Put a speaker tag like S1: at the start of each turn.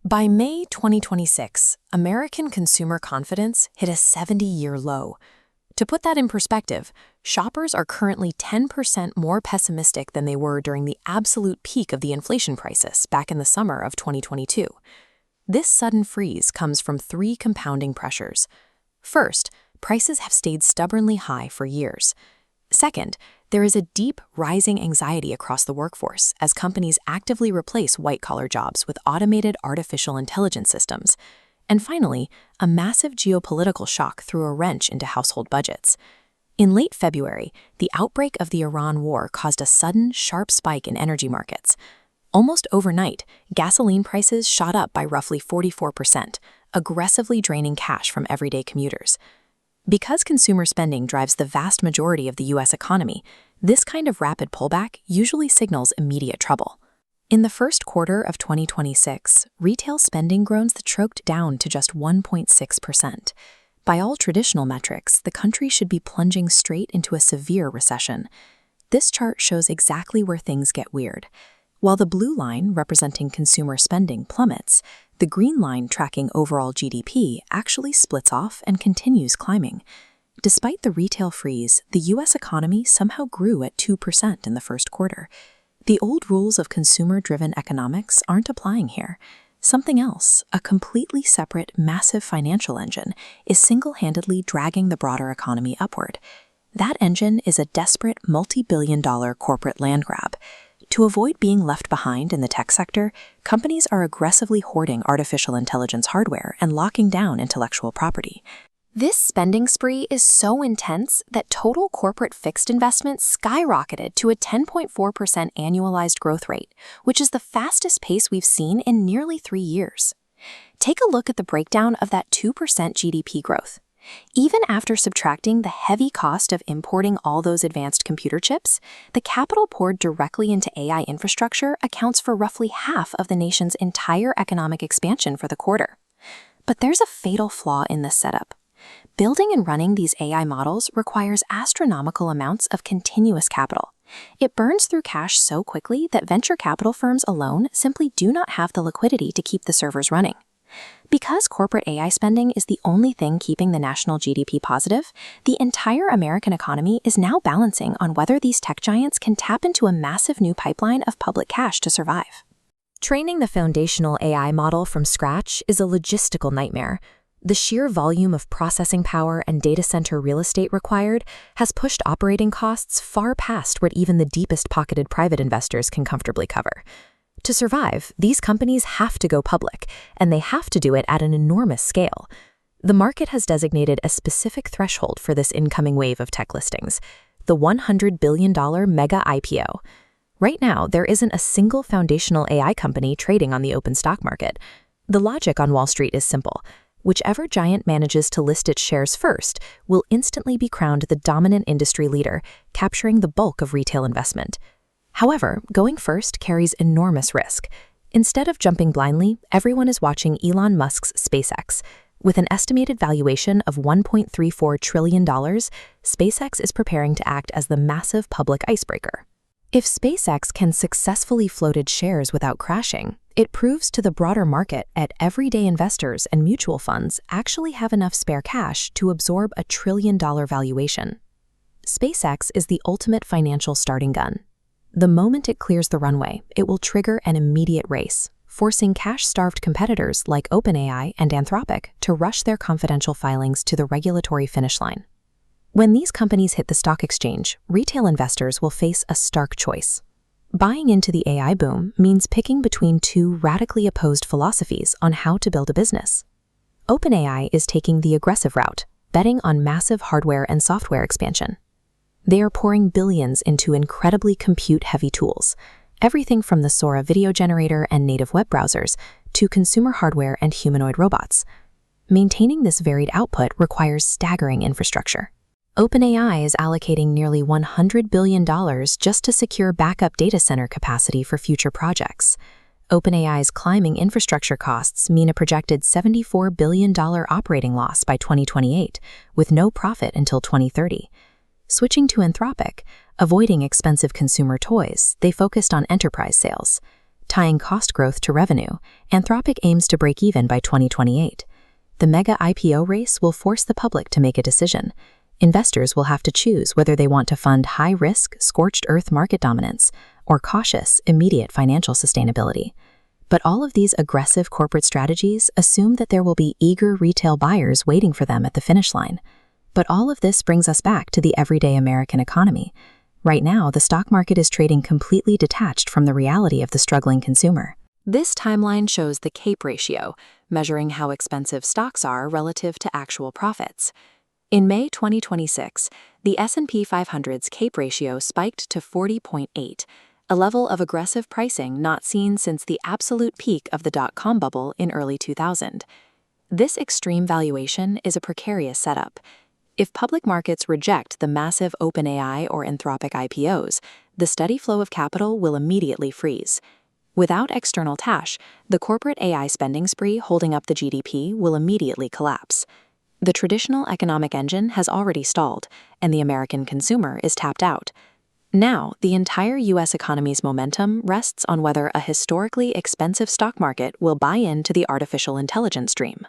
S1: By May 2026, American consumer confidence hit a 70-year low. To put that in perspective, shoppers are currently 10% more pessimistic than they were during the absolute peak of the inflation crisis back in the summer of 2022. This sudden freeze comes from three compounding pressures. First, prices have stayed stubbornly high for years. Second, there is a deep, rising anxiety across the workforce as companies actively replace white-collar jobs with automated artificial intelligence systems. And finally, a massive geopolitical shock threw a wrench into household budgets. In late February, the outbreak of the Iran war caused a sudden, sharp spike in energy markets. Almost overnight, gasoline prices shot up by roughly 44%, aggressively draining cash from everyday commuters. Because consumer spending drives the vast majority of the U.S. economy, this kind of rapid pullback usually signals immediate trouble. In the first quarter of 2026, retail spending growth choked down to just 1.6%. By all traditional metrics, the country should be plunging straight into a severe recession. This chart shows exactly where things get weird. While the blue line, representing consumer spending, plummets, the green line tracking overall GDP actually splits off and continues climbing. Despite the retail freeze, the U.S. economy somehow grew at 2% in the first quarter. The old rules of consumer-driven economics aren't applying here. Something else, a completely separate, massive financial engine, is single-handedly dragging the broader economy upward. That engine is a desperate, multi-billion-dollar corporate land grab. To avoid being left behind in the tech sector, companies are aggressively hoarding artificial intelligence hardware and locking down intellectual property. This spending spree is so intense that total corporate fixed investments skyrocketed to a 10.4% annualized growth rate, which is the fastest pace we've seen in nearly 3 years. Take a look at the breakdown of that 2% GDP growth. Even after subtracting the heavy cost of importing all those advanced computer chips, the capital poured directly into AI infrastructure accounts for roughly half of the nation's entire economic expansion for the quarter. But there's a fatal flaw in this setup. Building and running these AI models requires astronomical amounts of continuous capital. It burns through cash so quickly that venture capital firms alone simply do not have the liquidity to keep the servers running. Because corporate AI spending is the only thing keeping the national GDP positive, the entire American economy is now balancing on whether these tech giants can tap into a massive new pipeline of public cash to survive. Training the foundational AI model from scratch is a logistical nightmare. The sheer volume of processing power and data center real estate required has pushed operating costs far past what even the deepest-pocketed private investors can comfortably cover. To survive, these companies have to go public, and they have to do it at an enormous scale. The market has designated a specific threshold for this incoming wave of tech listings, the $100 billion mega IPO. Right now, there isn't a single foundational AI company trading on the open stock market. The logic on Wall Street is simple. Whichever giant manages to list its shares first will instantly be crowned the dominant industry leader, capturing the bulk of retail investment. However, going first carries enormous risk. Instead of jumping blindly, everyone is watching Elon Musk's SpaceX. With an estimated valuation of $1.34 trillion, SpaceX is preparing to act as the massive public icebreaker. If SpaceX can successfully float its shares without crashing, it proves to the broader market that everyday investors and mutual funds actually have enough spare cash to absorb a $1 trillion valuation. SpaceX is the ultimate financial starting gun. The moment it clears the runway, it will trigger an immediate race, forcing cash-starved competitors like OpenAI and Anthropic to rush their confidential filings to the regulatory finish line. When these companies hit the stock exchange, retail investors will face a stark choice. Buying into the AI boom means picking between two radically opposed philosophies on how to build a business. OpenAI is taking the aggressive route, betting on massive hardware and software expansion. They are pouring billions into incredibly compute-heavy tools, everything from the Sora video generator and native web browsers to consumer hardware and humanoid robots. Maintaining this varied output requires staggering infrastructure. OpenAI is allocating nearly $100 billion just to secure backup data center capacity for future projects. OpenAI's climbing infrastructure costs mean a projected $74 billion operating loss by 2028, with no profit until 2030. Switching to Anthropic, avoiding expensive consumer toys, they focused on enterprise sales. tying cost growth to revenue. Anthropic aims to break even by 2028. The mega IPO race will force the public to make a decision. Investors will have to choose whether they want to fund high-risk, scorched-earth market dominance or cautious, immediate financial sustainability. But all of these aggressive corporate strategies assume that there will be eager retail buyers waiting for them at the finish line. But all of this brings us back to the everyday American economy. Right now, the stock market is trading completely detached from the reality of the struggling consumer. This timeline shows the CAPE ratio, measuring how expensive stocks are relative to actual profits. In May 2026, the S&P 500's CAPE ratio spiked to 40.8, a level of aggressive pricing not seen since the absolute peak of the dot-com bubble in early 2000. This extreme valuation is a precarious setup. If public markets reject the massive OpenAI or Anthropic IPOs, the steady flow of capital will immediately freeze. Without external cash, the corporate AI spending spree holding up the GDP will immediately collapse. The traditional economic engine has already stalled, and the American consumer is tapped out. Now, the entire U.S. economy's momentum rests on whether a historically expensive stock market will buy into the artificial intelligence dream.